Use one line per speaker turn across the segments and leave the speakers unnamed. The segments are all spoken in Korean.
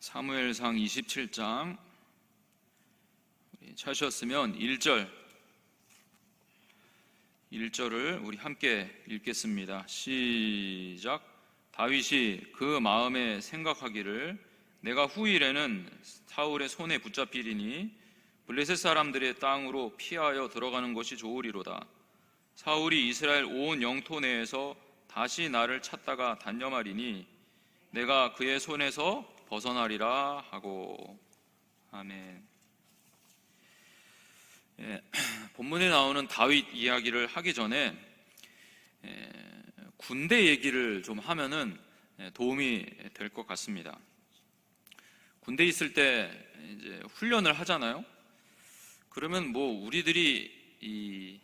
사무엘상 27장 찾으셨으면 1절을 우리 함께 읽겠습니다. 시작. 다윗이 그 마음에 생각하기를 내가 후일에는 사울의 손에 붙잡히리니 블레셋 사람들의 땅으로 피하여 들어가는 것이 좋으리로다. 사울이 이스라엘 온 영토 내에서 다시 나를 찾다가 단념하리니 내가 그의 손에서 벗어나리라 하고. 아멘. 본문에 나오는 다윗 이야기를 하기 전에 군대 얘기를 좀 하면은 도움이 될 것 같습니다. 군대 있을 때 이제 훈련을 하잖아요. 그러면 뭐 우리들이 이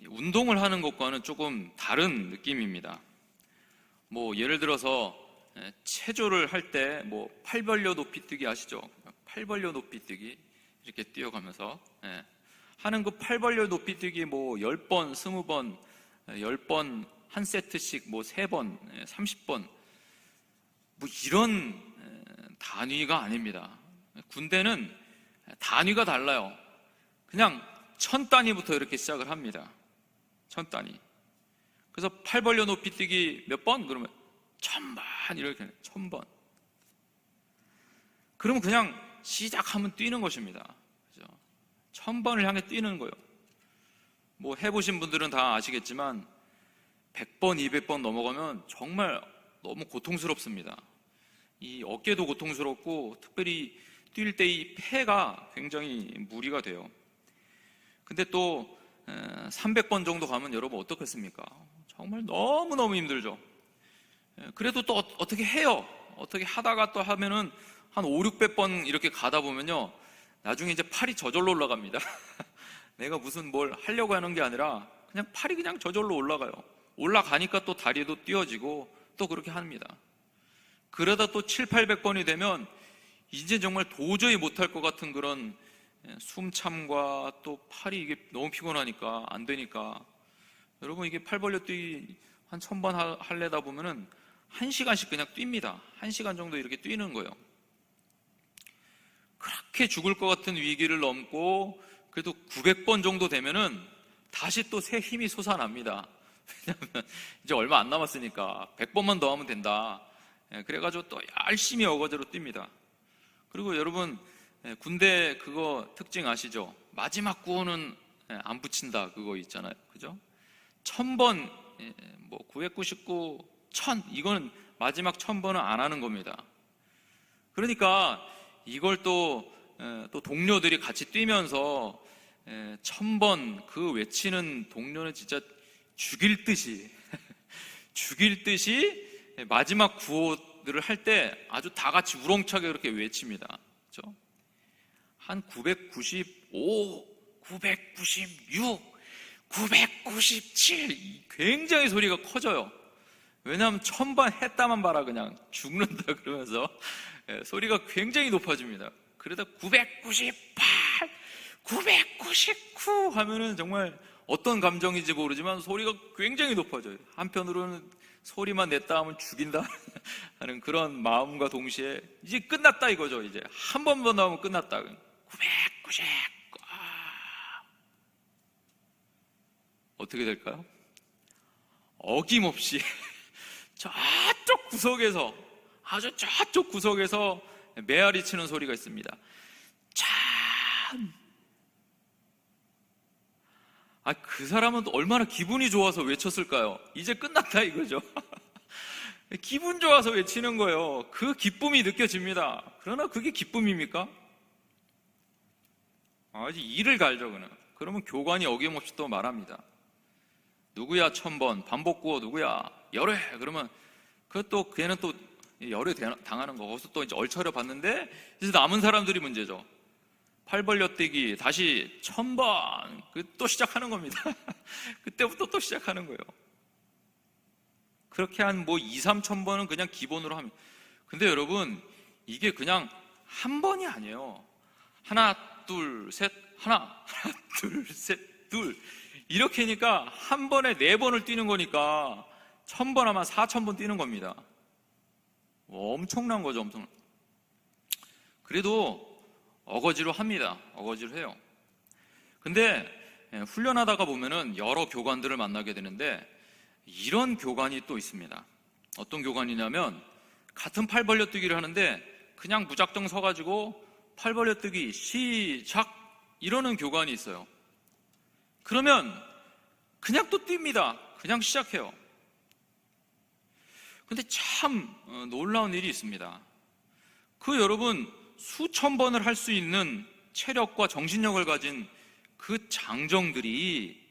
운동을 하는 것과는 조금 다른 느낌입니다. 뭐 예를 들어서 체조를 할 때 뭐 팔벌려 높이뛰기 아시죠? 팔벌려 높이뛰기 이렇게 뛰어가면서 하는 그 팔벌려 높이뛰기 뭐 10번, 20번, 10번 한 세트씩 뭐 3번, 30번 뭐 이런 단위가 아닙니다. 군대는 단위가 달라요. 그냥 1000단위부터 이렇게 시작을 합니다. 1000단위. 그래서 팔벌려 높이뛰기 몇 번? 그러면 1000번 이렇게 1000번. 그러면 그냥 시작하면 뛰는 것입니다. 그죠? 1000번을 향해 뛰는 거예요. 뭐 해보신 분들은 다 아시겠지만 100번, 200번 넘어가면 정말 너무 고통스럽습니다. 이 어깨도 고통스럽고 특별히 뛸 때 이 폐가 굉장히 무리가 돼요. 근데 또 300번 정도 가면 여러분 어떻겠습니까? 정말 너무너무 힘들죠. 그래도 또 어떻게 해요? 어떻게 하다가 또 하면은 한 5, 600번 이렇게 가다 보면요, 나중에 이제 팔이 저절로 올라갑니다. 내가 무슨 뭘 하려고 하는 게 아니라 그냥 팔이 그냥 저절로 올라가요. 올라가니까 또 다리도 띄어지고 또 그렇게 합니다. 그러다 또 7, 800번이 되면 이제 정말 도저히 못할 것 같은 그런 숨참과 또 팔이 이게 너무 피곤하니까 안 되니까, 여러분 이게 팔 벌려 뛰기 한 1000번 하려다 보면은 1시간씩 그냥 뜁니다. 1시간 정도 이렇게 뛰는 거예요. 그렇게 죽을 것 같은 위기를 넘고 그래도 900번 정도 되면은 다시 또 새 힘이 솟아납니다. 왜냐하면 이제 얼마 안 남았으니까 100번만 더 하면 된다. 그래가지고 또 열심히 어거지로 뜁니다. 그리고 여러분 군대 그거 특징 아시죠? 마지막 구호는 안 붙인다 그거 있잖아요. 그죠? 1000번, 뭐 999, 1000 이거는 마지막 1000번은 안 하는 겁니다. 그러니까 이걸 또 동료들이 같이 뛰면서 1000번 그 외치는 동료는 진짜 죽일 듯이 마지막 구호들을 할 때 아주 다 같이 우렁차게 그렇게 외칩니다. 그렇죠? 한 995, 996, 997 굉장히 소리가 커져요. 왜냐하면 1000번 했다만 봐라 그냥 죽는다 그러면서 소리가 굉장히 높아집니다. 그러다 998, 999 하면은 정말 어떤 감정인지 모르지만 소리가 굉장히 높아져요. 한편으로는 소리만 냈다 하면 죽인다 하는 그런 마음과 동시에 이제 끝났다 이거죠. 이제 한 번만 더 하면 끝났다. 999 어떻게 될까요? 어김없이 저쪽 구석에서, 아주 저쪽 구석에서 메아리 치는 소리가 있습니다. 참! 그 사람은 얼마나 기분이 좋아서 외쳤을까요? 이제 끝났다 이거죠. 기분 좋아서 외치는 거예요. 그 기쁨이 느껴집니다. 그러나 그게 기쁨입니까? 아주 이를 갈죠, 그는. 그러면 교관이 어김없이 또 말합니다. 누구야 1000번, 반복구호 누구야? 열애. 그러면 그것도 걔는 또 열애 당하는 거. 거기서 또 이제 얼차려 봤는데 이제 남은 사람들이 문제죠. 팔 벌려 뛰기 다시 1000번 또 시작하는 겁니다. 그때부터 또 시작하는 거예요. 그렇게 한 뭐 2, 3000번은 그냥 기본으로 합니다. 근데 여러분 이게 그냥 한 번이 아니에요. 하나 둘 셋 하나 둘 셋 둘 이렇게 하니까 한 번에 4번을 뛰는 거니까 1000번 하면 4000번 뛰는 겁니다. 엄청난 거죠. 엄청난. 그래도 어거지로 합니다. 어거지로 해요. 근데 훈련하다가 보면은 여러 교관들을 만나게 되는데 이런 교관이 또 있습니다. 어떤 교관이냐면 같은 팔 벌려뛰기를 하는데 그냥 무작정 서가지고 팔 벌려뛰기 시작 이러는 교관이 있어요. 그러면 그냥 또 뜁니다. 그냥 시작해요. 근데 참 놀라운 일이 있습니다. 여러분 수천 번을 할 수 있는 체력과 정신력을 가진 그 장정들이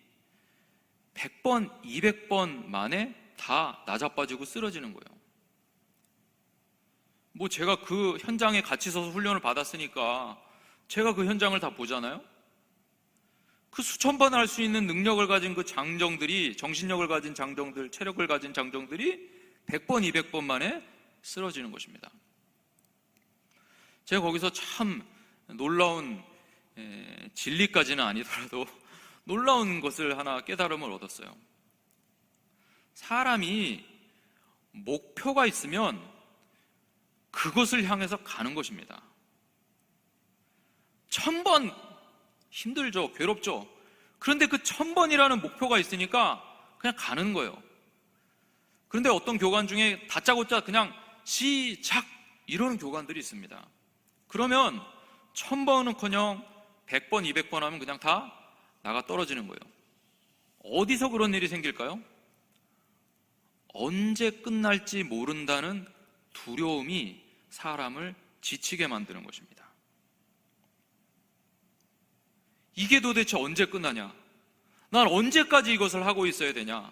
100번, 200번 만에 다 나자빠지고 쓰러지는 거예요. 제가 그 현장에 같이 서서 훈련을 받았으니까 제가 그 현장을 다 보잖아요. 그 수천 번 할 수 있는 능력을 가진 그 장정들이, 정신력을 가진 장정들, 체력을 가진 장정들이 100번, 200번 만에 쓰러지는 것입니다. 제가 거기서 참 놀라운 진리까지는 아니더라도 놀라운 것을 하나 깨달음을 얻었어요. 사람이 목표가 있으면 그것을 향해서 가는 것입니다. 1000번 힘들죠, 괴롭죠. 그런데 그 1000번이라는 목표가 있으니까 그냥 가는 거예요. 그런데 어떤 교관 중에 다짜고짜 그냥 시작 이러는 교관들이 있습니다. 그러면 1000번은커녕 100번, 200번 하면 그냥 다 나가 떨어지는 거예요. 어디서 그런 일이 생길까요? 언제 끝날지 모른다는 두려움이 사람을 지치게 만드는 것입니다. 이게 도대체 언제 끝나냐? 난 언제까지 이것을 하고 있어야 되냐?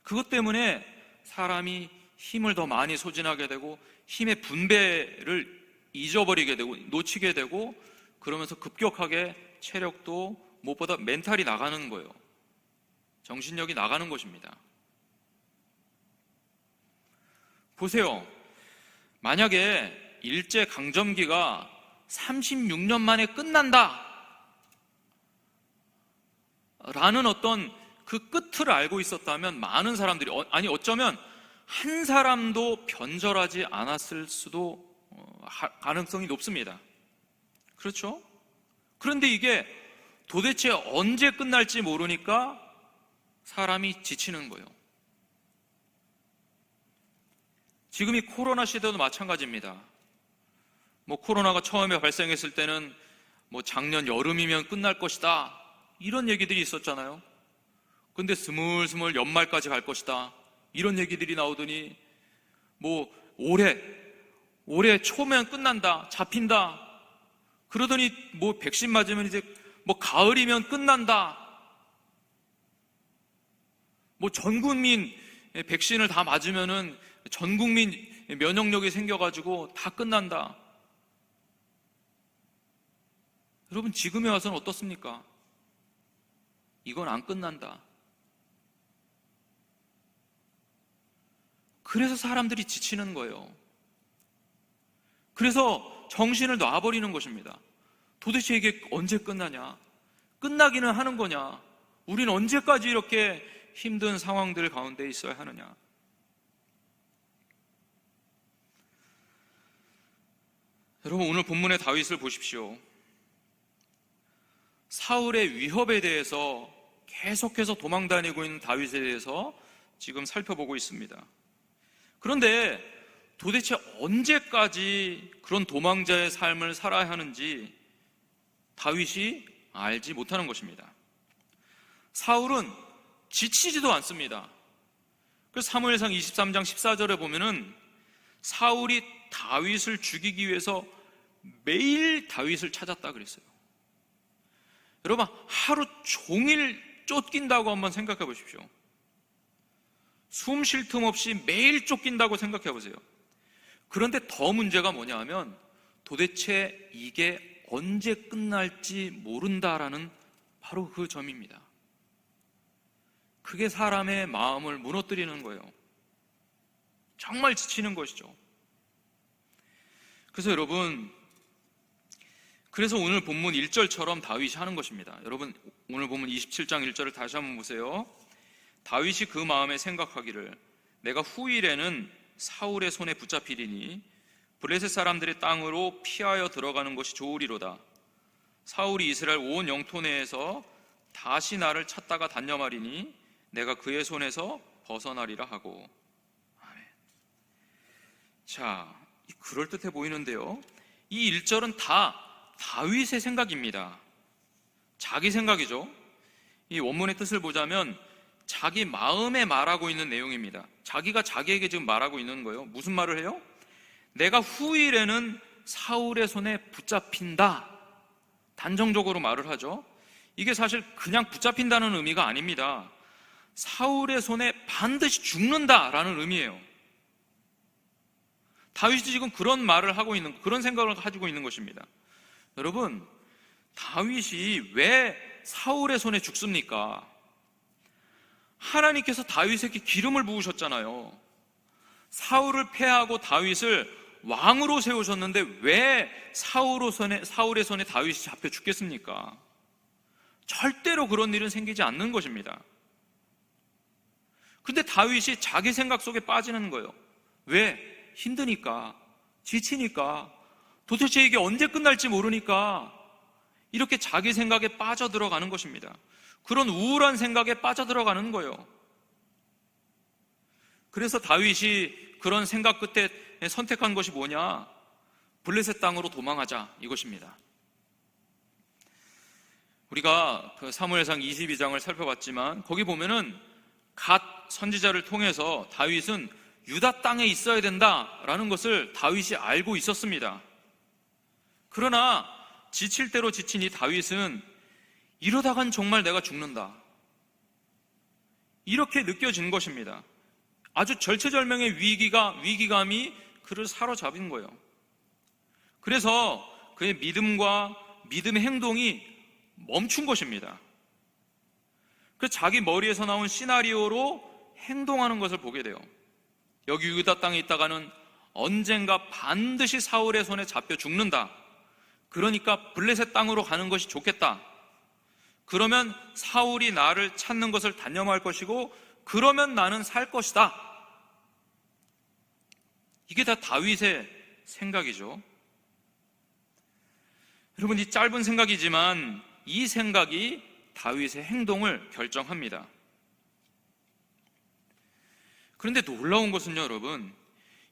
그것 때문에 사람이 힘을 더 많이 소진하게 되고 힘의 분배를 잊어버리게 되고 놓치게 되고 그러면서 급격하게 체력도 무엇보다 멘탈이 나가는 거예요. 정신력이 나가는 것입니다. 보세요. 만약에 일제강점기가 36년 만에 끝난다 라는 어떤 그 끝을 알고 있었다면 많은 사람들이 어쩌면 한 사람도 변절하지 않았을 수도 가능성이 높습니다. 그렇죠? 그런데 이게 도대체 언제 끝날지 모르니까 사람이 지치는 거예요. 지금 이 코로나 시대도 마찬가지입니다. 코로나가 처음에 발생했을 때는 작년 여름이면 끝날 것이다 이런 얘기들이 있었잖아요. 근데 스물스물 연말까지 갈 것이다 이런 얘기들이 나오더니 올해 초면 끝난다, 잡힌다 그러더니 백신 맞으면 이제 가을이면 끝난다, 전 국민 백신을 다 맞으면은 전 국민 면역력이 생겨가지고 다 끝난다. 여러분 지금에 와서는 어떻습니까? 이건 안 끝난다. 그래서 사람들이 지치는 거예요. 그래서 정신을 놔버리는 것입니다. 도대체 이게 언제 끝나냐? 끝나기는 하는 거냐? 우린 언제까지 이렇게 힘든 상황들 가운데 있어야 하느냐? 여러분 오늘 본문의 다윗을 보십시오. 사울의 위협에 대해서 계속해서 도망다니고 있는 다윗에 대해서 지금 살펴보고 있습니다. 그런데 도대체 언제까지 그런 도망자의 삶을 살아야 하는지 다윗이 알지 못하는 것입니다. 사울은 지치지도 않습니다. 그래서 사무엘상 23장 14절에 보면은 사울이 다윗을 죽이기 위해서 매일 다윗을 찾았다 그랬어요. 여러분 하루 종일 쫓긴다고 한번 생각해 보십시오. 숨 쉴 틈 없이 매일 쫓긴다고 생각해 보세요. 그런데 더 문제가 뭐냐 하면 도대체 이게 언제 끝날지 모른다라는 바로 그 점입니다. 그게 사람의 마음을 무너뜨리는 거예요. 정말 지치는 것이죠. 그래서 여러분, 그래서 오늘 본문 1절처럼 다윗이 하는 것입니다. 여러분 오늘 본문 27장 1절을 다시 한번 보세요. 다윗이 그 마음에 생각하기를 내가 후일에는 사울의 손에 붙잡히리니 블레셋 사람들의 땅으로 피하여 들어가는 것이 좋으리로다. 사울이 이스라엘 온 영토 내에서 다시 나를 찾다가 단념하리니 내가 그의 손에서 벗어나리라 하고. 아멘. 자, 그럴듯해 보이는데요, 이 1절은 다 다윗의 생각입니다. 자기 생각이죠. 이 원문의 뜻을 보자면 자기 마음에 말하고 있는 내용입니다. 자기가 자기에게 지금 말하고 있는 거예요. 무슨 말을 해요? 내가 후일에는 사울의 손에 붙잡힌다. 단정적으로 말을 하죠. 이게 사실 그냥 붙잡힌다는 의미가 아닙니다. 사울의 손에 반드시 죽는다라는 의미예요. 다윗이 지금 그런 말을 하고 있는, 그런 생각을 가지고 있는 것입니다. 여러분, 다윗이 왜 사울의 손에 죽습니까? 하나님께서 다윗에게 기름을 부으셨잖아요. 사울을 패하고 다윗을 왕으로 세우셨는데 왜 사울의 손에 다윗이 잡혀 죽겠습니까? 절대로 그런 일은 생기지 않는 것입니다. 근데 다윗이 자기 생각 속에 빠지는 거예요. 왜? 힘드니까, 지치니까, 도대체 이게 언제 끝날지 모르니까 이렇게 자기 생각에 빠져들어가는 것입니다. 그런 우울한 생각에 빠져들어가는 거예요. 그래서 다윗이 그런 생각 끝에 선택한 것이 뭐냐? 블레셋 땅으로 도망하자, 이것입니다. 우리가 그 사무엘상 22장을 살펴봤지만 거기 보면은 갓 선지자를 통해서 다윗은 유다 땅에 있어야 된다라는 것을 다윗이 알고 있었습니다. 그러나 지칠 대로 지친 이 다윗은 이러다간 정말 내가 죽는다, 이렇게 느껴진 것입니다. 아주 절체절명의 위기감이 그를 사로잡은 거예요. 그래서 그의 믿음의 행동이 멈춘 것입니다. 그 자기 머리에서 나온 시나리오로 행동하는 것을 보게 돼요. 여기 유다 땅에 있다가는 언젠가 반드시 사울의 손에 잡혀 죽는다. 그러니까 블레셋 땅으로 가는 것이 좋겠다. 그러면 사울이 나를 찾는 것을 단념할 것이고, 그러면 나는 살 것이다. 이게 다 다윗의 생각이죠. 여러분, 이 짧은 생각이지만 이 생각이 다윗의 행동을 결정합니다. 그런데 놀라운 것은요, 여러분,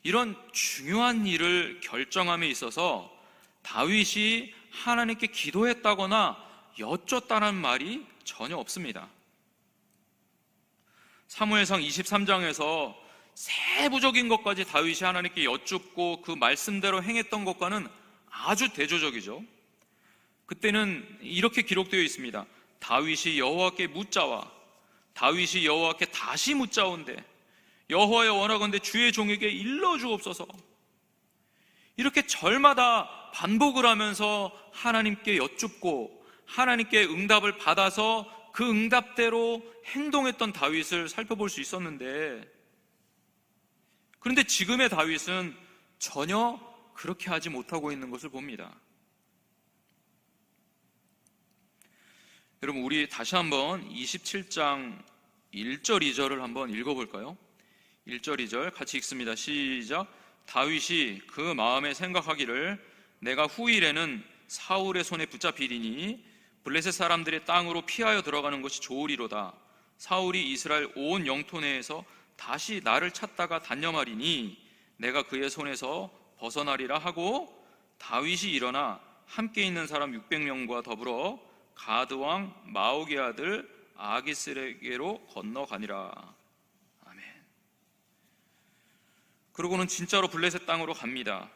이런 중요한 일을 결정함에 있어서 다윗이 하나님께 기도했다거나 여쭙다는 말이 전혀 없습니다. 사무엘상 23장에서 세부적인 것까지 다윗이 하나님께 여쭙고 그 말씀대로 행했던 것과는 아주 대조적이죠. 그때는 이렇게 기록되어 있습니다. 다윗이 여호와께 묻자와 다윗이 여호와께 다시 묻자온대 여호와여 원하건대 주의 종에게 일러주옵소서. 이렇게 절마다 반복을 하면서 하나님께 여쭙고 하나님께 응답을 받아서 그 응답대로 행동했던 다윗을 살펴볼 수 있었는데, 그런데 지금의 다윗은 전혀 그렇게 하지 못하고 있는 것을 봅니다. 여러분, 우리 다시 한번 27장 1절 2절을 한번 읽어볼까요? 1절 2절 같이 읽습니다. 시작. 다윗이 그 마음에 생각하기를 내가 후일에는 사울의 손에 붙잡히리니 블레셋 사람들의 땅으로 피하여 들어가는 것이 좋으리로다. 사울이 이스라엘 온 영토 내에서 다시 나를 찾다가 단념하리니 내가 그의 손에서 벗어나리라 하고, 다윗이 일어나 함께 있는 사람 600명과 더불어 가드 왕 마옥의 아들 아기스에게로 건너가니라. 아멘. 그러고는 진짜로 블레셋 땅으로 갑니다.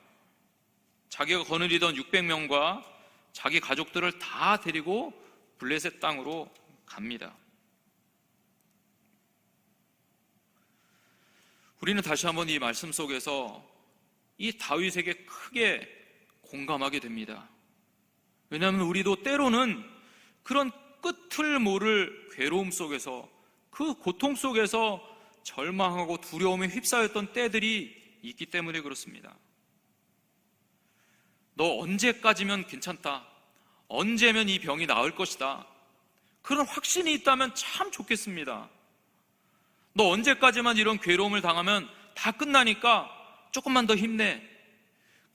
자기가 거느리던 600명과 자기 가족들을 다 데리고 블레셋 땅으로 갑니다. 우리는 다시 한번 이 말씀 속에서 이 다윗에게 크게 공감하게 됩니다. 왜냐하면 우리도 때로는 그런 끝을 모를 괴로움 속에서, 그 고통 속에서 절망하고 두려움에 휩싸였던 때들이 있기 때문에 그렇습니다. 너 언제까지면 괜찮다, 언제면 이 병이 나을 것이다, 그런 확신이 있다면 참 좋겠습니다. 너 언제까지만 이런 괴로움을 당하면 다 끝나니까 조금만 더 힘내,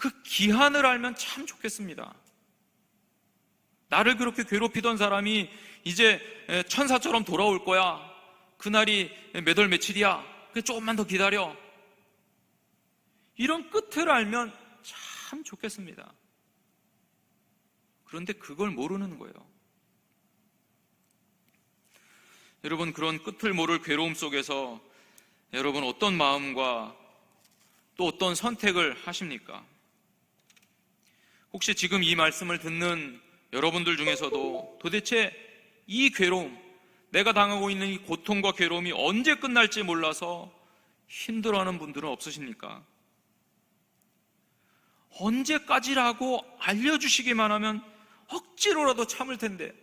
그 기한을 알면 참 좋겠습니다. 나를 그렇게 괴롭히던 사람이 이제 천사처럼 돌아올 거야. 그날이 몇 월 며칠이야. 조금만 더 기다려. 이런 끝을 알면 참 좋겠습니다. 그런데 그걸 모르는 거예요. 여러분, 그런 끝을 모를 괴로움 속에서 여러분 어떤 마음과 또 어떤 선택을 하십니까? 혹시 지금 이 말씀을 듣는 여러분들 중에서도 도대체 이 괴로움, 내가 당하고 있는 이 고통과 괴로움이 언제 끝날지 몰라서 힘들어하는 분들은 없으십니까? 언제까지라고 알려주시기만 하면 억지로라도 참을 텐데,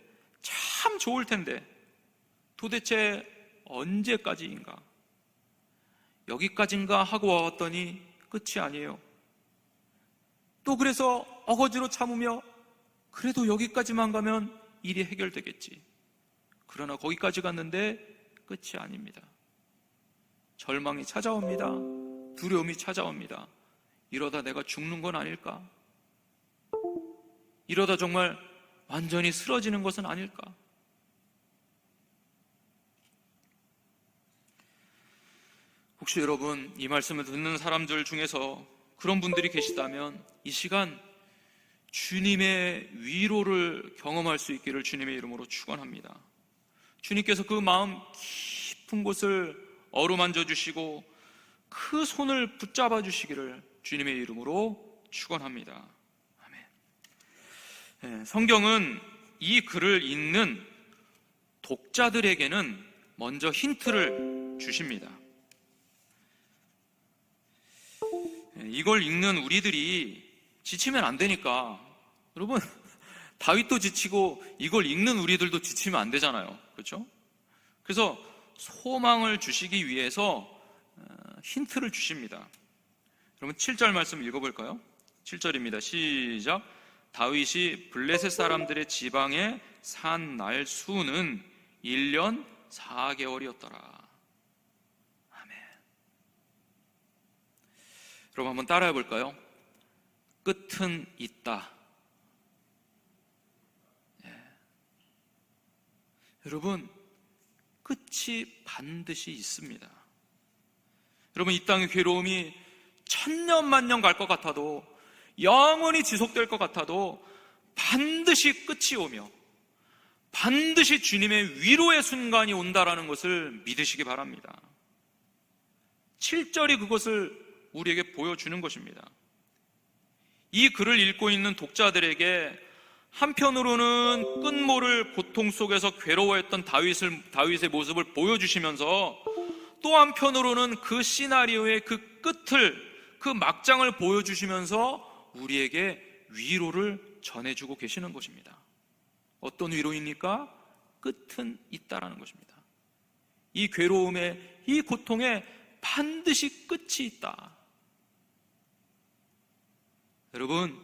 참 좋을 텐데, 도대체 언제까지인가? 여기까지인가 하고 와왔더니 끝이 아니에요. 또 그래서 어거지로 참으며 그래도 여기까지만 가면 일이 해결되겠지. 그러나 거기까지 갔는데 끝이 아닙니다. 절망이 찾아옵니다. 두려움이 찾아옵니다. 이러다 내가 죽는 건 아닐까? 이러다 정말 완전히 쓰러지는 것은 아닐까? 혹시 여러분 이 말씀을 듣는 사람들 중에서 그런 분들이 계시다면 이 시간 주님의 위로를 경험할 수 있기를 주님의 이름으로 축원합니다. 주님께서 그 마음 깊은 곳을 어루만져 주시고 그 손을 붙잡아 주시기를 주님의 이름으로 축원합니다. 아멘. 성경은 이 글을 읽는 독자들에게는 먼저 힌트를 주십니다. 이걸 읽는 우리들이 지치면 안 되니까, 여러분, 다윗도 지치고 이걸 읽는 우리들도 지치면 안 되잖아요. 그렇죠? 그래서 소망을 주시기 위해서 힌트를 주십니다. 여러분 7절 말씀 읽어볼까요? 7절입니다. 시작. 다윗이 블레셋 사람들의 지방에 산 날 수는 1년 4개월이었더라. 여러분 한번 따라해 볼까요? 끝은 있다. 여러분, 끝이 반드시 있습니다. 여러분, 이 땅의 괴로움이 천년 만년 갈 것 같아도, 영원히 지속될 것 같아도 반드시 끝이 오며 반드시 주님의 위로의 순간이 온다라는 것을 믿으시기 바랍니다. 7절이 그것을 우리에게 보여주는 것입니다. 이 글을 읽고 있는 독자들에게 한편으로는 끝모를 고통 속에서 괴로워했던 다윗의 모습을 보여주시면서 또 한편으로는 그 시나리오의 그 끝을, 그 막장을 보여주시면서 우리에게 위로를 전해주고 계시는 것입니다. 어떤 위로입니까? 끝은 있다라는 것입니다. 이 괴로움에, 이 고통에 반드시 끝이 있다. 여러분,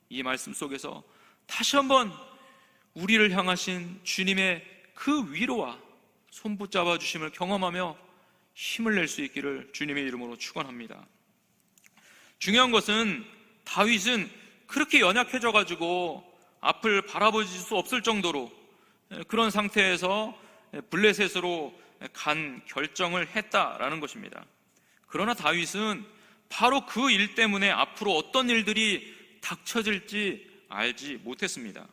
이 말씀 속에서 다시 한번 우리를 향하신 주님의 그 위로와 손붙잡아 주심을 경험하며 힘을 낼 수 있기를 주님의 이름으로 축원합니다. 중요한 것은 다윗은 그렇게 연약해져 가지고 앞을 바라볼 수 없을 정도로 그런 상태에서 블레셋으로 간 결정을 했다라는 것입니다. 그러나 다윗은 바로 그 일 때문에 앞으로 어떤 일들이 닥쳐질지 알지 못했습니다.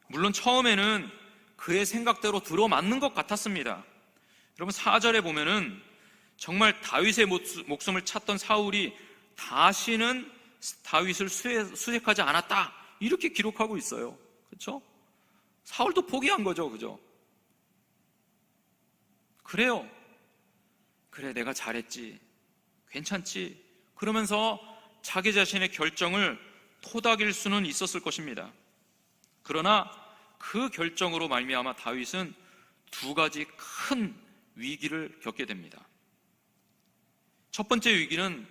물론 처음에는 그의 생각대로 들어맞는 것 같았습니다. 여러분 4절에 보면은 정말 다윗의 목숨을 찾던 사울이 다시는 다윗을 수색하지 않았다, 이렇게 기록하고 있어요. 그렇죠? 사울도 포기한 거죠. 그죠? 그래요. 그래, 내가 잘했지, 괜찮지, 그러면서 자기 자신의 결정을 토닥일 수는 있었을 것입니다. 그러나 그 결정으로 말미암아 다윗은 두 가지 큰 위기를 겪게 됩니다. 첫 번째 위기는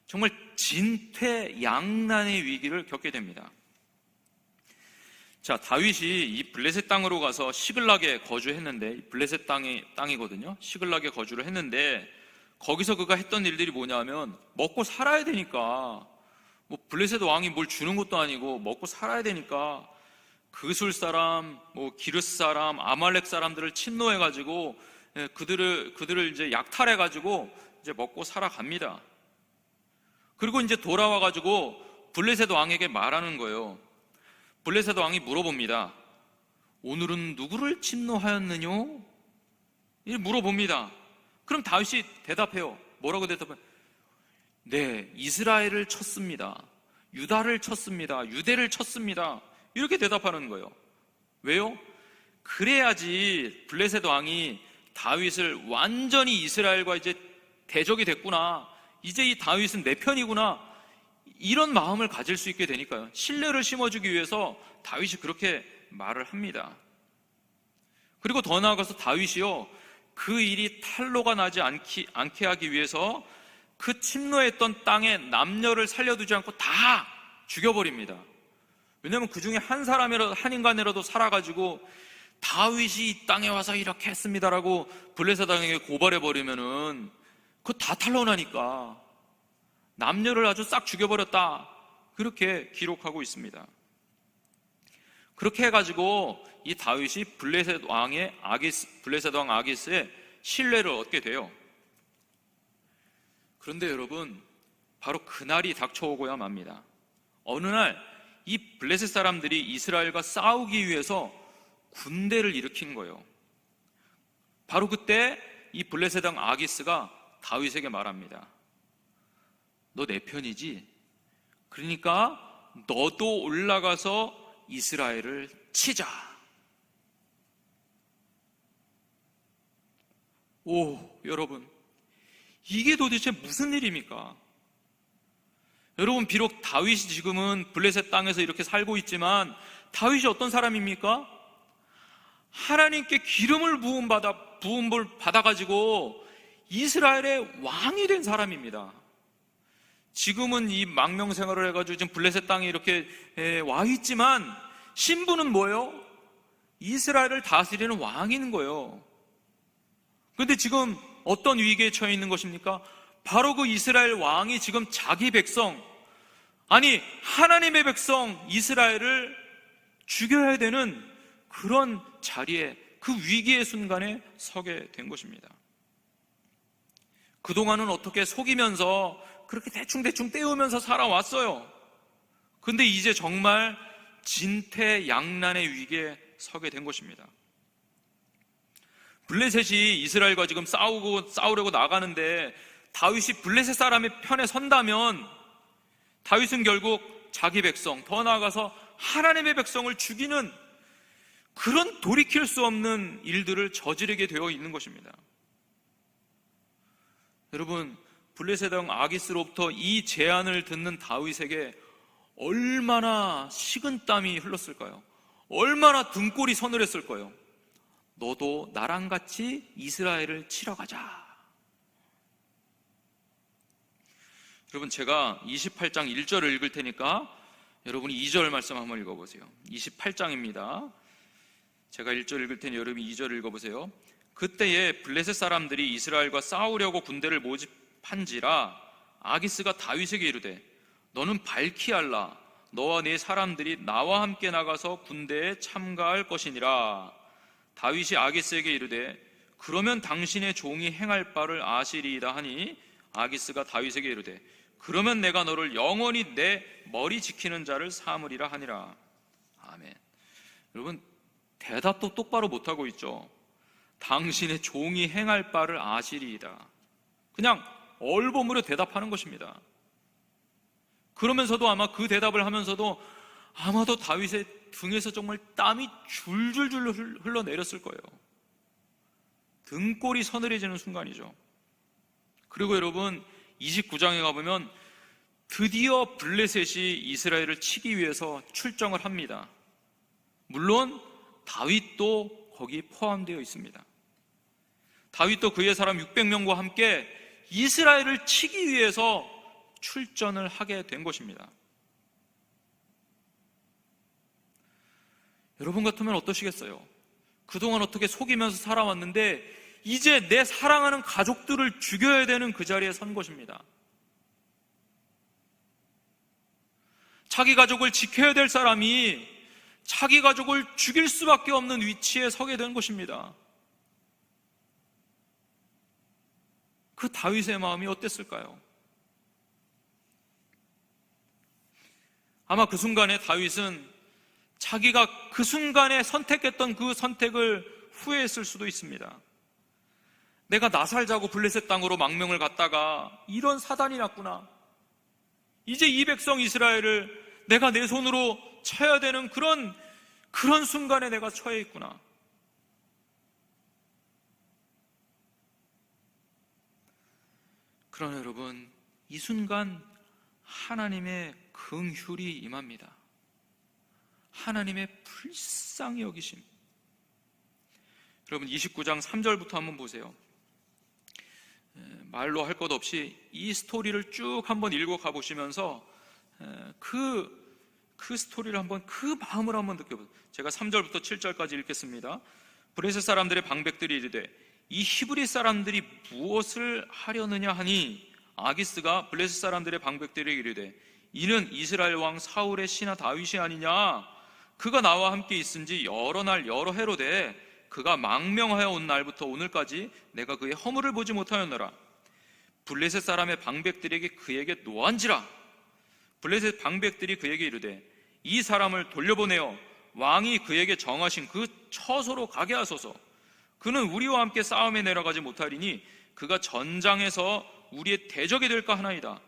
정말 진퇴양난의 위기를 겪게 됩니다. 자, 다윗이 이 블레셋 땅으로 가서 시글락에 거주했는데, 블레셋 땅이거든요. 시글락에 거주를 했는데 거기서 그가 했던 일들이 뭐냐면 먹고 살아야 되니까, 뭐 블레셋 왕이 뭘 주는 것도 아니고 먹고 살아야 되니까 그술 사람, 뭐 기르스 사람, 아말렉 사람들을 침노해가지고 그들을 이제 약탈해가지고 이제 먹고 살아갑니다. 그리고 이제 돌아와가지고 블레셋 왕에게 말하는 거예요. 블레셋 왕이 물어봅니다. 오늘은 누구를 침노하였느냐? 이렇게 물어봅니다. 그럼 다윗이 대답해요. 뭐라고 대답해요? 네, 이스라엘을 쳤습니다. 유다를 쳤습니다. 유대를 쳤습니다. 이렇게 대답하는 거예요. 왜요? 그래야지 블레셋 왕이 다윗을 완전히 이스라엘과 이제 대적이 됐구나, 이제 이 다윗은 내 편이구나, 이런 마음을 가질 수 있게 되니까요. 신뢰를 심어주기 위해서 다윗이 그렇게 말을 합니다. 그리고 더 나아가서 다윗이요, 그 일이 탈로가 나지 않게 하기 위해서 그 침노했던 땅에 남녀를 살려두지 않고 다 죽여버립니다. 왜냐하면 그 중에 한 사람이라도, 한 인간이라도 살아가지고 다윗이 이 땅에 와서 이렇게 했습니다라고 블레셋 왕에게 고발해버리면은 그거 다 탄로나니까 남녀를 아주 싹 죽여버렸다, 그렇게 기록하고 있습니다. 그렇게 해가지고 이 다윗이 블레셋 왕 아기스의 신뢰를 얻게 돼요. 그런데 여러분, 바로 그날이 닥쳐오고야 맙니다. 어느 날 이 블레셋 사람들이 이스라엘과 싸우기 위해서 군대를 일으킨 거예요. 바로 그때 이 블레셋 왕 아기스가 다윗에게 말합니다. 너 내 편이지? 그러니까 너도 올라가서 이스라엘을 치자. 오, 여러분, 이게 도대체 무슨 일입니까? 여러분, 비록 다윗이 지금은 블레셋 땅에서 이렇게 살고 있지만 다윗이 어떤 사람입니까? 하나님께 기름을 부음을 받아가지고 이스라엘의 왕이 된 사람입니다. 지금은 이 망명 생활을 해가지고 지금 블레셋 땅에 이렇게 와 있지만 신분은 뭐예요? 이스라엘을 다스리는 왕인 거예요. 그런데 지금 어떤 위기에 처해 있는 것입니까? 바로 그 이스라엘 왕이 지금 자기 백성, 아니 하나님의 백성 이스라엘을 죽여야 되는 그런 자리에, 그 위기의 순간에 서게 된 것입니다. 그동안은 어떻게 속이면서 그렇게 대충 때우면서 살아왔어요. 근데 이제 정말 진퇴양난의 위기에 서게 된 것입니다. 블레셋이 이스라엘과 지금 싸우려고 나가는데 다윗이 블레셋 사람의 편에 선다면 다윗은 결국 자기 백성, 더 나아가서 하나님의 백성을 죽이는 그런 돌이킬 수 없는 일들을 저지르게 되어 있는 것입니다. 여러분, 블레셋 왕 아기스로부터 이 제안을 듣는 다윗에게 얼마나 식은땀이 흘렀을까요? 얼마나 등골이 서늘했을 거예요. 너도 나랑 같이 이스라엘을 치러 가자. 여러분, 제가 28장 1절을 읽을 테니까 여러분이 2절 말씀 한번 읽어보세요. 28장입니다. 제가 1절 읽을 테니 여러분이 2절 읽어보세요. 그때에 블레셋 사람들이 이스라엘과 싸우려고 군대를 모집한지라 아기스가 다윗에게 이르되 너는 밝히 알라. 너와 네 사람들이 나와 함께 나가서 군대에 참가할 것이니라. 다윗이 아기스에게 이르되 그러면 당신의 종이 행할 바를 아시리이다 하니 아기스가 다윗에게 이르되 그러면 내가 너를 영원히 내 머리 지키는 자를 삼으리라 하니라. 아멘. 여러분, 대답도 똑바로 못하고 있죠. 당신의 종이 행할 바를 아시리이다. 그냥 얼버무려 대답하는 것입니다. 그러면서도 아마 그 대답을 하면서도 아마도 다윗의 등에서 정말 땀이 줄줄줄 흘러내렸을 거예요. 등골이 서늘해지는 순간이죠. 그리고 여러분, 29장에 가보면 드디어 블레셋이 이스라엘을 치기 위해서 출정을 합니다. 물론 다윗도 거기 포함되어 있습니다. 다윗도 그의 사람 600명과 함께 이스라엘을 치기 위해서 출전을 하게 된 것입니다. 여러분 같으면 어떠시겠어요? 그동안 어떻게 속이면서 살아왔는데 이제 내 사랑하는 가족들을 죽여야 되는 그 자리에 선 것입니다. 자기 가족을 지켜야 될 사람이 자기 가족을 죽일 수밖에 없는 위치에 서게 된 것입니다. 그 다윗의 마음이 어땠을까요? 아마 그 순간에 다윗은 자기가 그 순간에 선택했던 그 선택을 후회했을 수도 있습니다. 내가 나살 자고 블레셋 땅으로 망명을 갔다가 이런 사단이 났구나. 이제 이 백성 이스라엘을 내가 내 손으로 쳐야 되는 그런 순간에 내가 처해 있구나. 그러나 여러분, 이 순간 하나님의 긍휼이 임합니다. 하나님의 불쌍히 여기심. 여러분 29장 3절부터 한번 보세요. 말로 할 것 없이 이 스토리를 쭉 한번 읽어 가보시면서 그 스토리를 한번, 그 마음을 한번 느껴보세요. 제가 3절부터 7절까지 읽겠습니다. 블레셋 사람들의 방백들이 이르되 이 히브리 사람들이 무엇을 하려느냐 하니 아기스가 블레셋 사람들의 방백들이 이르되 이는 이스라엘 왕 사울의 신하 다윗이 아니냐. 그가 나와 함께 있은지 여러 날 여러 해로 돼 그가 망명하여 온 날부터 오늘까지 내가 그의 허물을 보지 못하였노라. 블레셋 사람의 방백들에게 그에게 노한지라. 블레셋 방백들이 그에게 이르되 이 사람을 돌려보내어 왕이 그에게 정하신 그 처소로 가게 하소서. 그는 우리와 함께 싸움에 내려가지 못하리니 그가 전장에서 우리의 대적이 될까 하나이다.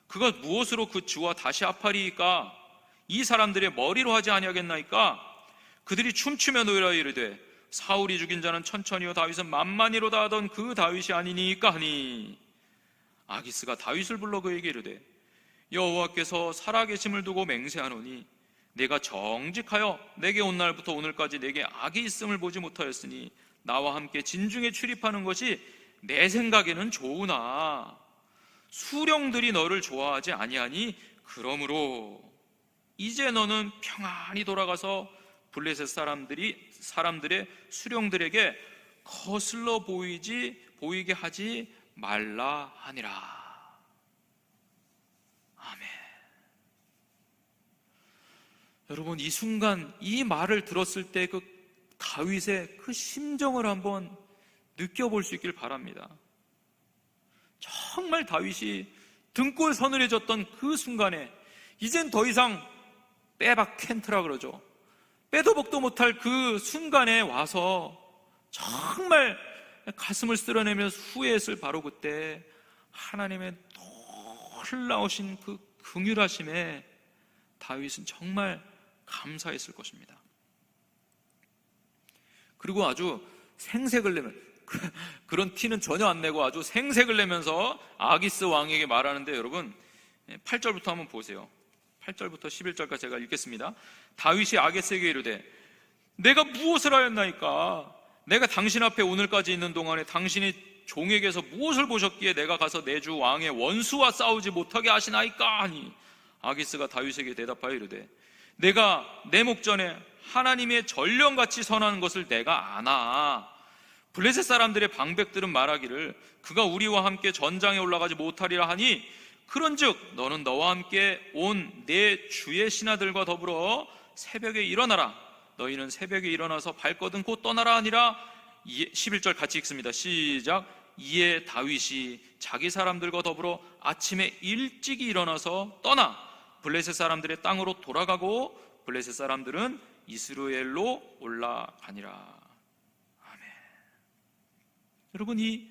그가 무엇으로 그 주와 다시 합하리이까? 이 사람들의 머리로 하지 아니하겠나이까? 그들이 춤추며 노래하여 이르되 사울이 죽인 자는 천천히요 다윗은 만만히로다 하던 그 다윗이 아니니까 하니 아기스가 다윗을 불러 그에게 이르되 여호와께서 살아계심을 두고 맹세하노니 내가 정직하여 내게 온 날부터 오늘까지 내게 악이 있음을 보지 못하였으니 나와 함께 진중에 출입하는 것이 내 생각에는 좋으나 수령들이 너를 좋아하지 아니하니 그러므로 이제 너는 평안히 돌아가서 블레셋 사람들의 수령들에게 거슬러 보이게 하지 말라 하니라. 아멘. 여러분, 이 순간 이 말을 들었을 때 그 다윗의 그 심정을 한번 느껴볼 수 있길 바랍니다. 정말 다윗이 등골 서늘해졌던 그 순간에 이젠 더 이상 빼박 캔트라 그러죠. 빼도 박도 못할 그 순간에 와서 정말 가슴을 쓸어내면서 후회했을 바로 그때 하나님의 놀라우신 그 긍휼하심에 다윗은 정말 감사했을 것입니다. 그리고 아주 생색을 내면 그런 티는 전혀 안 내고 아주 생색을 내면서 아기스 왕에게 말하는데 여러분 8절부터 한번 보세요. 8절부터 11절까지 제가 읽겠습니다. 다윗이 아기스에게 이르되 내가 무엇을 하였나이까? 내가 당신 앞에 오늘까지 있는 동안에 당신이 종에게서 무엇을 보셨기에 내가 가서 내 주 왕의 원수와 싸우지 못하게 하시나이까? 하니 아기스가 다윗에게 대답하여 이르되 내가 내 목전에 하나님의 전령같이 선하는 것을 내가 아나. 블레셋 사람들의 방백들은 말하기를 그가 우리와 함께 전장에 올라가지 못하리라 하니 그런즉 너는 너와 함께 온 내 주의 신하들과 더불어 새벽에 일어나라. 너희는 새벽에 일어나서 발거든 곧 떠나라 하니라. 11절 같이 읽습니다. 시작. 이에 다윗이 자기 사람들과 더불어 아침에 일찍이 일어나서 떠나 블레셋 사람들의 땅으로 돌아가고 블레셋 사람들은 이스라엘로 올라가니라. 아멘. 여러분, 이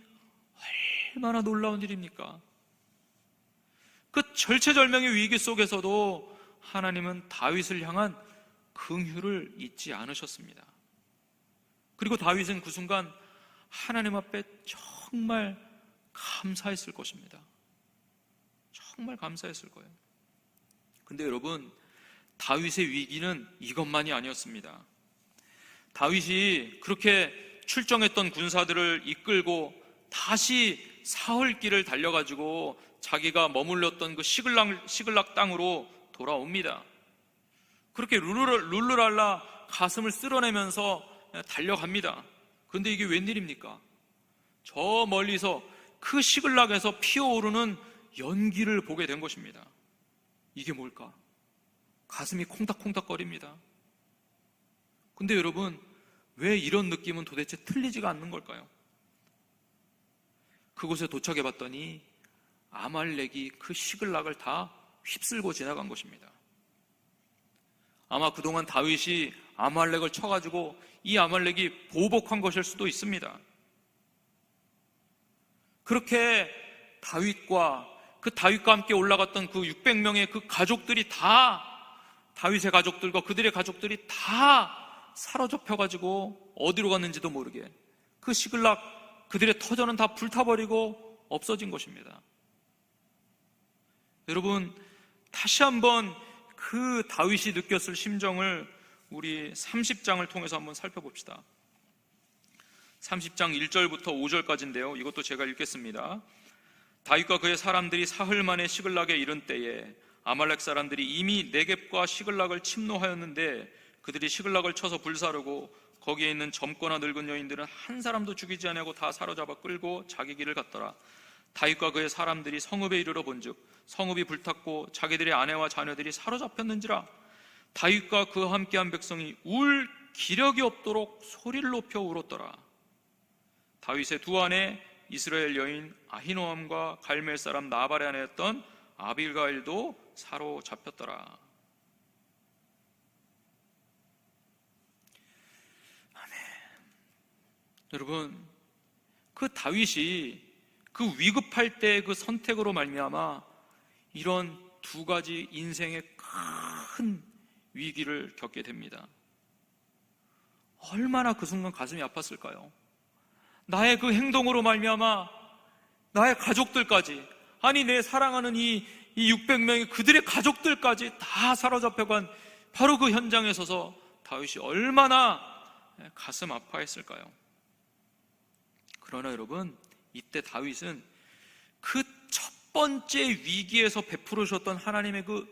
얼마나 놀라운 일입니까? 그 절체절명의 위기 속에서도 하나님은 다윗을 향한 긍휼을 잊지 않으셨습니다. 그리고 다윗은 그 순간 하나님 앞에 정말 감사했을 것입니다. 정말 감사했을 거예요. 근데 여러분, 다윗의 위기는 이것만이 아니었습니다. 다윗이 그렇게 출정했던 군사들을 이끌고 다시 사흘길을 달려가지고 자기가 머물렀던 그 시글락 땅으로 돌아옵니다. 그렇게 룰루랄라 가슴을 쓸어내면서 달려갑니다. 그런데 이게 웬일입니까? 저 멀리서 그 시글락에서 피어오르는 연기를 보게 된 것입니다. 이게 뭘까? 가슴이 콩닥콩닥거립니다. 근데 여러분, 왜 이런 느낌은 도대체 틀리지가 않는 걸까요? 그곳에 도착해 봤더니 아말렉이 그 시글락을 다 휩쓸고 지나간 것입니다. 아마 그동안 다윗이 아말렉을 쳐가지고 이 아말렉이 보복한 것일 수도 있습니다. 그렇게 다윗과 함께 올라갔던 그 600명의 그 가족들이 다, 다윗의 가족들과 그들의 가족들이 다 사로잡혀가지고 어디로 갔는지도 모르게 그 시글락, 그들의 터전은 다 불타버리고 없어진 것입니다. 여러분, 다시 한번 그 다윗이 느꼈을 심정을 우리 30장을 통해서 한번 살펴봅시다. 30장 1절부터 5절까지인데요. 이것도 제가 읽겠습니다. 다윗과 그의 사람들이 사흘 만에 시글락에 이른 때에 아말렉 사람들이 이미 네겝과 시글락을 침노하였는데 그들이 시글락을 쳐서 불사르고 거기에 있는 젊거나 늙은 여인들은 한 사람도 죽이지 아니하고 다 사로잡아 끌고 자기 길을 갔더라. 다윗과 그의 사람들이 성읍에 이르러 본즉 성읍이 불탔고 자기들의 아내와 자녀들이 사로잡혔는지라. 다윗과 그와 함께한 백성이 울 기력이 없도록 소리를 높여 울었더라. 다윗의 두 아내 이스라엘 여인 아히노암과 갈멜 사람 나발의 아내였던 아빌가일도 사로잡혔더라. 아멘. 여러분, 그 다윗이 그 위급할 때 그 선택으로 말미암아 이런 두 가지 인생의 큰 위기를 겪게 됩니다. 얼마나 그 순간 가슴이 아팠을까요? 나의 그 행동으로 말미암아 나의 가족들까지, 아니 내 사랑하는 이 600명의 그들의 가족들까지 다 사로잡혀간 바로 그 현장에 서서 다윗이 얼마나 가슴 아파했을까요? 그러나 여러분, 이때 다윗은 그 첫 번째 위기에서 베풀어 주셨던 하나님의 그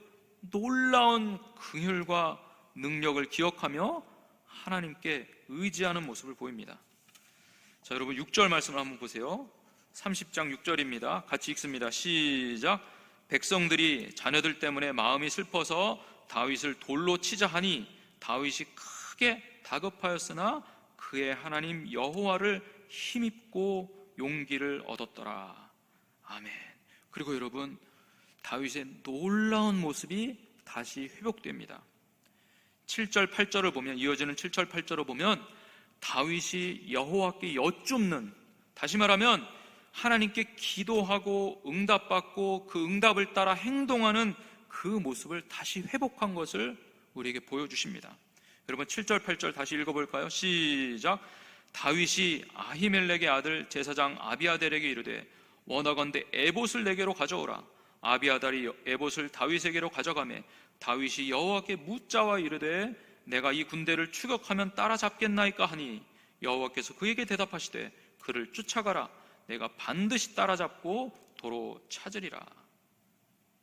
놀라운 긍휼과 능력을 기억하며 하나님께 의지하는 모습을 보입니다. 자, 여러분 6절 말씀을 한번 보세요. 30장 6절입니다. 같이 읽습니다. 시작. 백성들이 자녀들 때문에 마음이 슬퍼서 다윗을 돌로 치자 하니 다윗이 크게 다급하였으나 그의 하나님 여호와를 힘입고 용기를 얻었더라. 아멘. 그리고 여러분, 다윗의 놀라운 모습이 다시 회복됩니다. 7절 8절을 보면, 이어지는 7절 8절을 보면 다윗이 여호와께 여쭙는, 다시 말하면 하나님께 기도하고 응답받고 그 응답을 따라 행동하는 그 모습을 다시 회복한 것을 우리에게 보여주십니다. 여러분 7절 8절 다시 읽어볼까요? 시작. 다윗이 아히멜렉의 아들 제사장 아비아델에게 이르되 원하건대 에봇을 내게로 가져오라. 아비아달이 에봇을 다윗에게로 가져가매 다윗이 여호와께 묻자와 이르되 내가 이 군대를 추격하면 따라잡겠나이까 하니 여호와께서 그에게 대답하시되 그를 쫓아가라. 내가 반드시 따라잡고 도로 찾으리라.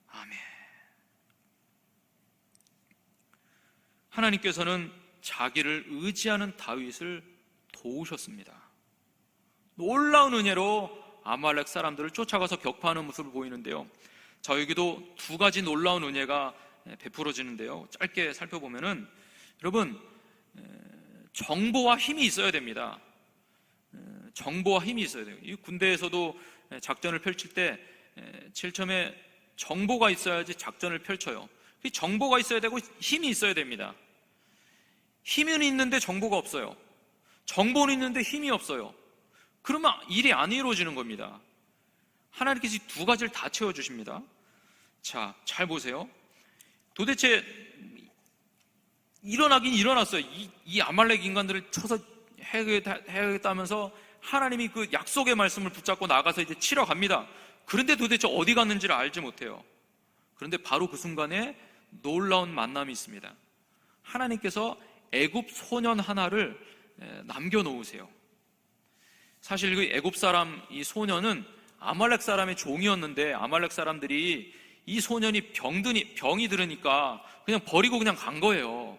아멘. 하나님께서는 자기를 의지하는 다윗을 도우셨습니다. 놀라운 은혜로 아말렉 사람들을 쫓아가서 격파하는 모습을 보이는데요. 저에게도 두 가지 놀라운 은혜가 베풀어지는데요. 짧게 살펴보면은, 여러분, 정보와 힘이 있어야 됩니다. 정보와 힘이 있어야 돼요. 이 군대에서도 작전을 펼칠 때 제일 처음에 정보가 있어야지 작전을 펼쳐요. 정보가 있어야 되고 힘이 있어야 됩니다. 힘은 있는데 정보가 없어요. 정보는 있는데 힘이 없어요. 그러면 일이 안 이루어지는 겁니다. 하나님께서 이 두 가지를 다 채워주십니다. 자, 잘 보세요. 도대체 일어나긴 일어났어요. 이 아말렉 인간들을 쳐서 해야겠다면서 하나님이 그 약속의 말씀을 붙잡고 나가서 이제 치러 갑니다. 그런데 도대체 어디 갔는지를 알지 못해요. 그런데 바로 그 순간에 놀라운 만남이 있습니다. 하나님께서 애굽 소년 하나를 남겨놓으세요. 사실 그 애굽 사람 이 소년은 아말렉 사람의 종이었는데 아말렉 사람들이 이 소년이 병이 들으니까 그냥 버리고 그냥 간 거예요.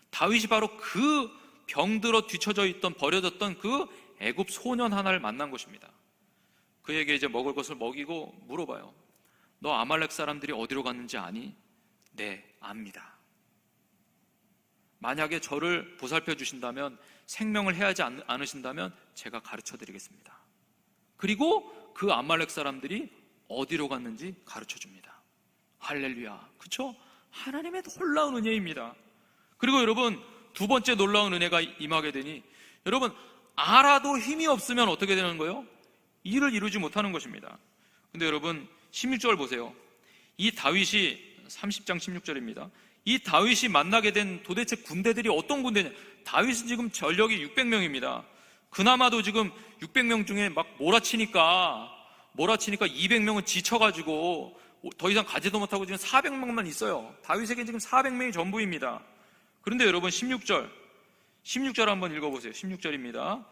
다윗이 바로 그 병들어 뒤쳐져 있던, 버려졌던 그 애굽 소년 하나를 만난 것입니다. 그에게 이제 먹을 것을 먹이고 물어봐요. 너 아말렉 사람들이 어디로 갔는지 아니? 네, 압니다. 만약에 저를 보살펴 주신다면, 생명을 해하지 않으신다면 제가 가르쳐 드리겠습니다. 그리고 그 아말렉 사람들이 어디로 갔는지 가르쳐 줍니다. 할렐루야. 그렇죠? 하나님의 놀라운 은혜입니다. 그리고 여러분, 두 번째 놀라운 은혜가 임하게 되니, 여러분, 알아도 힘이 없으면 어떻게 되는 거예요? 일을 이루지 못하는 것입니다. 근데 여러분, 16절 보세요. 이 다윗이, 30장 16절입니다. 이 다윗이 만나게 된 도대체 군대들이 어떤 군대냐? 다윗은 지금 전력이 600명입니다. 그나마도 지금 600명 중에 막 몰아치니까 200명은 지쳐가지고 더 이상 가지도 못하고 지금 400명만 있어요. 다윗에게 지금 400명이 전부입니다. 그런데 여러분, 16절 한번 읽어보세요. 16절입니다.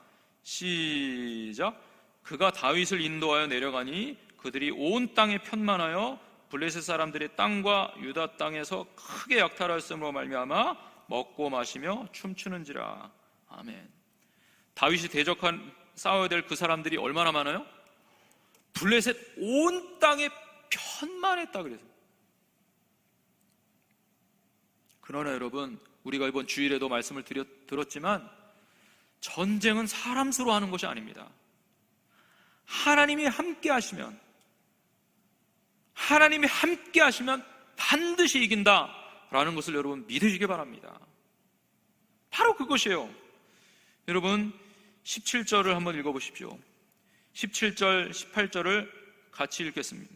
시작. 그가 다윗을 인도하여 내려가니 그들이 온 땅에 편만하여 블레셋 사람들의 땅과 유다 땅에서 크게 약탈하였으므로 말미암아 먹고 마시며 춤추는지라. 아멘. 다윗이 싸워야 될 그 사람들이 얼마나 많아요? 블레셋 온 땅에 편만했다 그래서. 그러나 여러분, 우리가 이번 주일에도 말씀을 들었지만 전쟁은 사람 수로 하는 것이 아닙니다. 하나님이 함께 하시면 반드시 이긴다라는 것을 여러분 믿으시기 바랍니다. 바로 그것이에요. 여러분, 17절을 한번 읽어보십시오. 17절, 18절을 같이 읽겠습니다.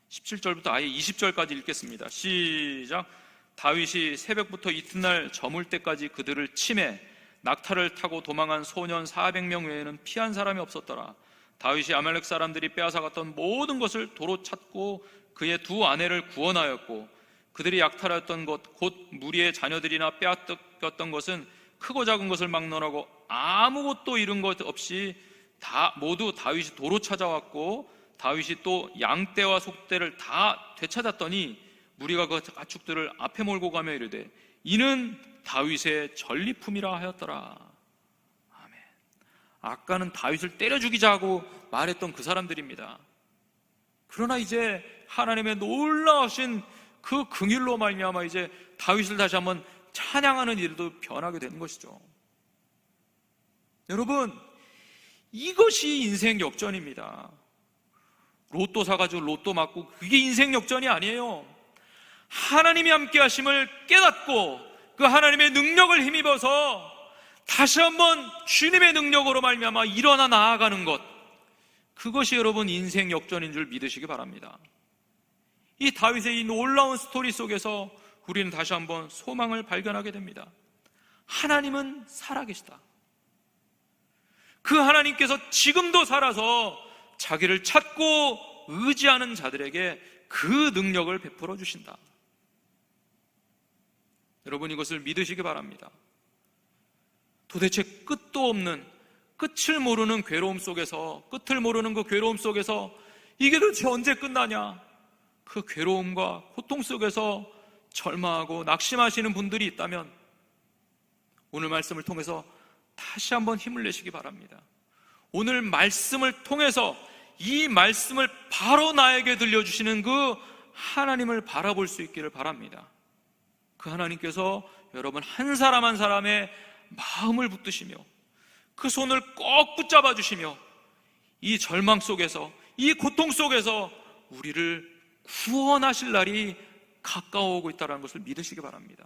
17절부터 아예 20절까지 읽겠습니다. 시작. 다윗이 새벽부터 이튿날 저물 때까지 그들을 치매 낙타를 타고 도망한 소년 400명 외에는 피한 사람이 없었더라. 다윗이 아말렉 사람들이 빼앗아갔던 모든 것을 도로 찾고 그의 두 아내를 구원하였고, 그들이 약탈하였던 것 곧 무리의 자녀들이나 빼앗겼던 것은 크고 작은 것을 막론하고 아무것도 잃은 것 없이 모두 다윗이 도로 찾아왔고, 다윗이 또 양떼와 속떼를 다 되찾았더니 무리가 그 가축들을 앞에 몰고 가며 이르되 이는 다윗의 전리품이라 하였더라. 아멘. 아까는 다윗을 때려 죽이자고 말했던 그 사람들입니다. 그러나 이제 하나님의 놀라우신 그 긍휼로 말미암아 이제 다윗을 다시 한번 찬양하는 일도 변하게 되는 것이죠. 여러분, 이것이 인생 역전입니다. 로또 사가지고 로또 맞고 그게 인생 역전이 아니에요. 하나님이 함께 하심을 깨닫고 그 하나님의 능력을 힘입어서 다시 한번 주님의 능력으로 말미암아 일어나 나아가는 것, 그것이 여러분 인생 역전인 줄 믿으시기 바랍니다. 이 다윗의 이 놀라운 스토리 속에서 우리는 다시 한번 소망을 발견하게 됩니다. 하나님은 살아계시다. 그 하나님께서 지금도 살아서 자기를 찾고 의지하는 자들에게 그 능력을 베풀어 주신다. 여러분, 이것을 믿으시기 바랍니다. 도대체 끝도 없는, 끝을 모르는 괴로움 속에서, 끝을 모르는 그 괴로움 속에서 이게 도대체 언제 끝나냐, 그 괴로움과 고통 속에서 절망하고 낙심하시는 분들이 있다면 오늘 말씀을 통해서 다시 한번 힘을 내시기 바랍니다. 오늘 말씀을 통해서 이 말씀을 바로 나에게 들려주시는 그 하나님을 바라볼 수 있기를 바랍니다. 그 하나님께서 여러분 한 사람 한 사람의 마음을 붙드시며 그 손을 꼭 붙잡아 주시며 이 절망 속에서, 이 고통 속에서 우리를 구원하실 날이 가까워오고 있다는 것을 믿으시기 바랍니다.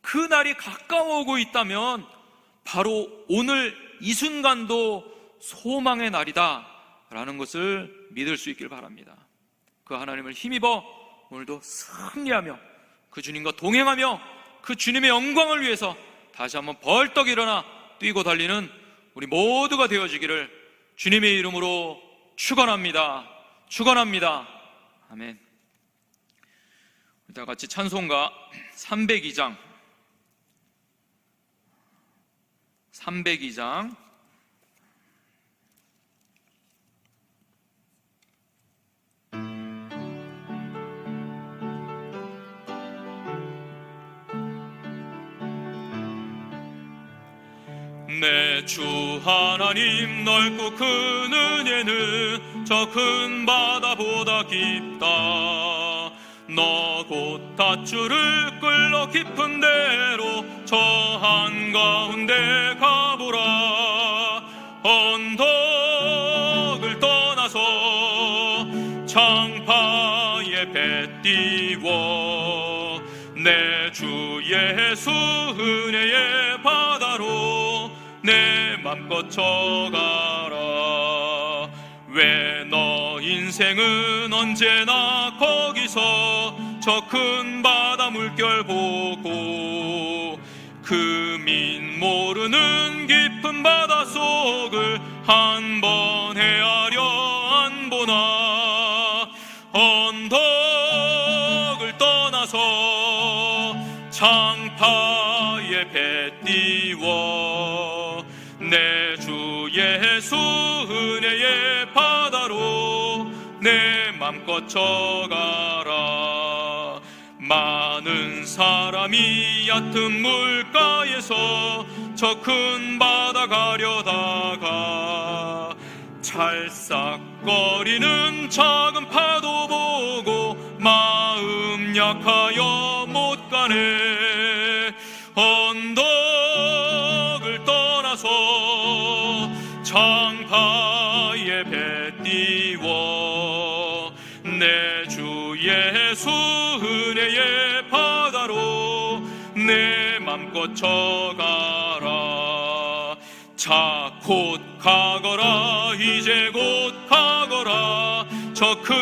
그 날이 가까워오고 있다면 바로 오늘 이 순간도 소망의 날이다 라는 것을 믿을 수 있길 바랍니다. 그 하나님을 힘입어 오늘도 승리하며 그 주님과 동행하며 그 주님의 영광을 위해서 다시 한번 벌떡 일어나 뛰고 달리는 우리 모두가 되어지기를 주님의 이름으로 축원합니다. 축원합니다. 아멘. 다 같이 찬송가 302장
내 주 하나님 넓고 큰 은혜는 저 큰 바다보다 깊다. 너 곧 닷줄을 끌러 깊은 데로 저 한가운데 가보라. 언덕을 떠나서 창파에 배 띄워 내 주 예수 은혜의 바다로 내 맘껏 쳐가라. 왜 너 인생은 언제나 거기서 저 큰 바다 물결 보고 그 민 모르는 깊은 바다 속을 한 번 헤아려 안 보나. 언덕을 떠나서 창파에 배 띄워 내 주 예수 은혜의 바다로 내 맘껏 쳐가라. 많은 사람이 얕은 물가에서 저 큰 바다 가려다가 찰싹거리는 작은 파도 보고 마음 약하여 못 가네. 언덕을 떠나서 창파에 배 띄워 내 주 예수 은혜의 바다로 내 맘껏 쳐가라. 자 곧 가거라. 이제 곧 가거라. 저 큰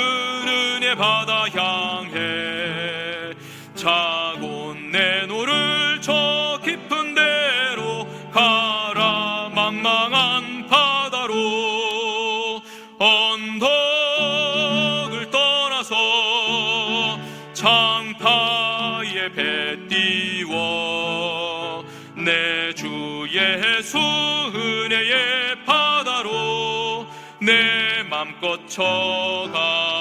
은혜 바다 향해. 자 곧 내 노를 저 깊은 데로 가라. 망망한 바다로. 언덕을 떠나서 창파에 배 띄워 내 주 예수 은혜의 바다로 내 맘껏 쳐가